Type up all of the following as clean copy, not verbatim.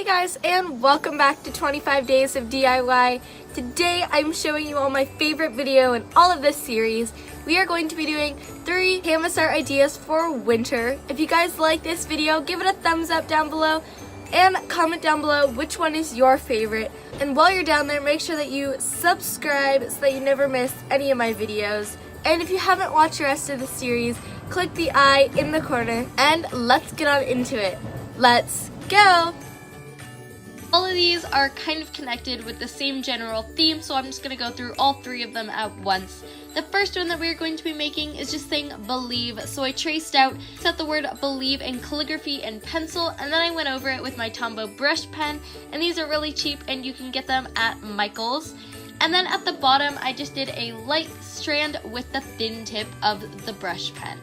Hey guys, and welcome back to 25 Days of DIY. Today I'm showing you all my favorite video in all of this series. We are going to be doing 3 canvas art ideas for winter. If you guys like this video, give it a thumbs up down below and comment down below which one is your favorite. And while you're down there, make sure that you subscribe so that you never miss any of my videos. And if you haven't watched the rest of the series, click the I in the corner and let's get on into it. Let's go! All of these are kind of connected with the same general theme, so I'm just going to go through all 3 of them at once. The first one that we're going to be making is just saying believe, so I traced out, set the word believe in calligraphy and pencil, and then I went over it with my Tombow brush pen, and these are really cheap and you can get them at Michael's. And then at the bottom I just did a light strand with the thin tip of the brush pen.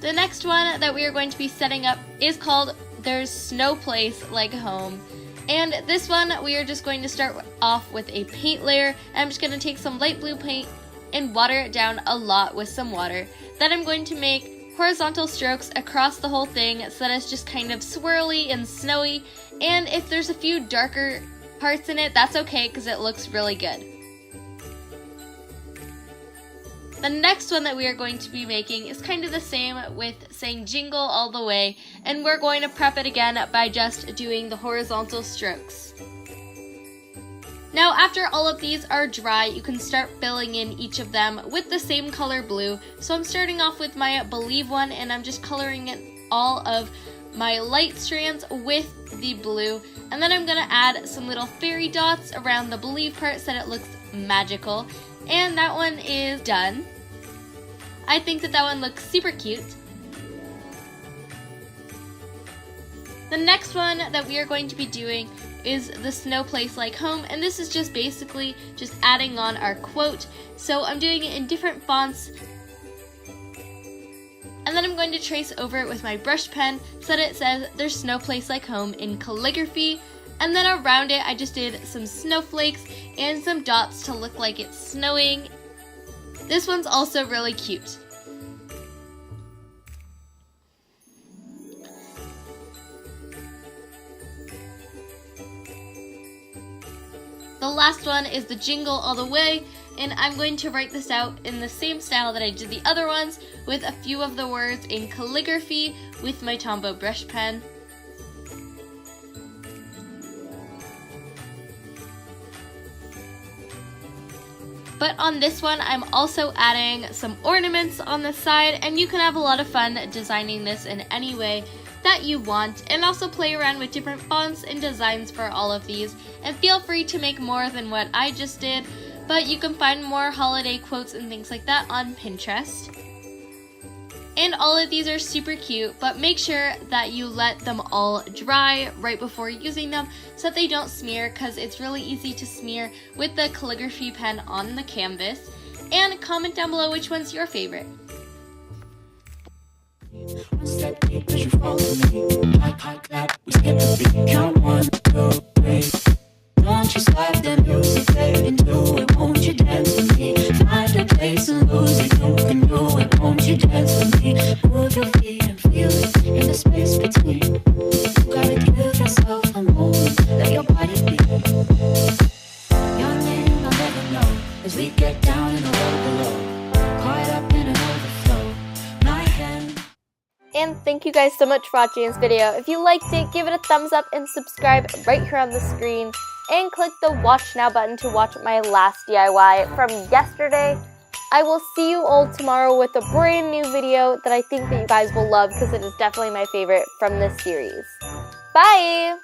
The next one that we are going to be setting up is called There's No Place Like Home. And this one we are just going to start off with a paint layer. I'm just going to take some light blue paint and water it down a lot with some water. Then I'm going to make horizontal strokes across the whole thing so that it's just kind of swirly and snowy. And if there's a few darker parts in it, that's okay because it looks really good. The next one that we are going to be making is kind of the same with saying jingle all the way, and we're going to prep it again by just doing the horizontal strokes. Now after all of these are dry, you can start filling in each of them with the same color blue. So I'm starting off with my believe one, and I'm just coloring it all of my light strands with the blue, and then I'm going to add some little fairy dots around the believe part so that it looks magical. And that one is done. I think that one looks super cute. The next one that we are going to be doing is the Snow Place Like Home, and this is just basically just adding on our quote. So I'm doing it in different fonts, and then I'm going to trace over it with my brush pen so that it says There's No Place Like Home in calligraphy. And then around it I just did some snowflakes and some dots to look like it's snowing. This one's also really cute. The last one is the jingle all the way, and I'm going to write this out in the same style that I did the other ones, with a few of the words in calligraphy with my Tombow brush pen. But on this one, I'm also adding some ornaments on the side, and you can have a lot of fun designing this in any way that you want, and also play around with different fonts and designs for all of these. And feel free to make more than what I just did, but you can find more holiday quotes and things like that on Pinterest. And all of these are super cute, but make sure that you let them all dry right before using them so that they don't smear, because it's really easy to smear with the calligraphy pen on the canvas. And comment down below which one's your favorite. One step deep as you fall to me. Hot clap, we skip a beat. Count 1, 2, 3. Don't you slide the music, fade into it. Won't you dance with me? Find a place and lose it. You can do it. Won't you dance with me? Move your feet and feel it in the space between. You gotta give yourself a moment. Let your body be. Your name I'll never know as we get down in the road below. Caught up in an overflow. My hand. And thank you guys so much for watching this video. If you liked it, give it a thumbs up and subscribe right here on the screen. And click the watch now button to watch my last DIY from yesterday. I will see you all tomorrow with a brand new video that I think that you guys will love because it is definitely my favorite from this series. Bye!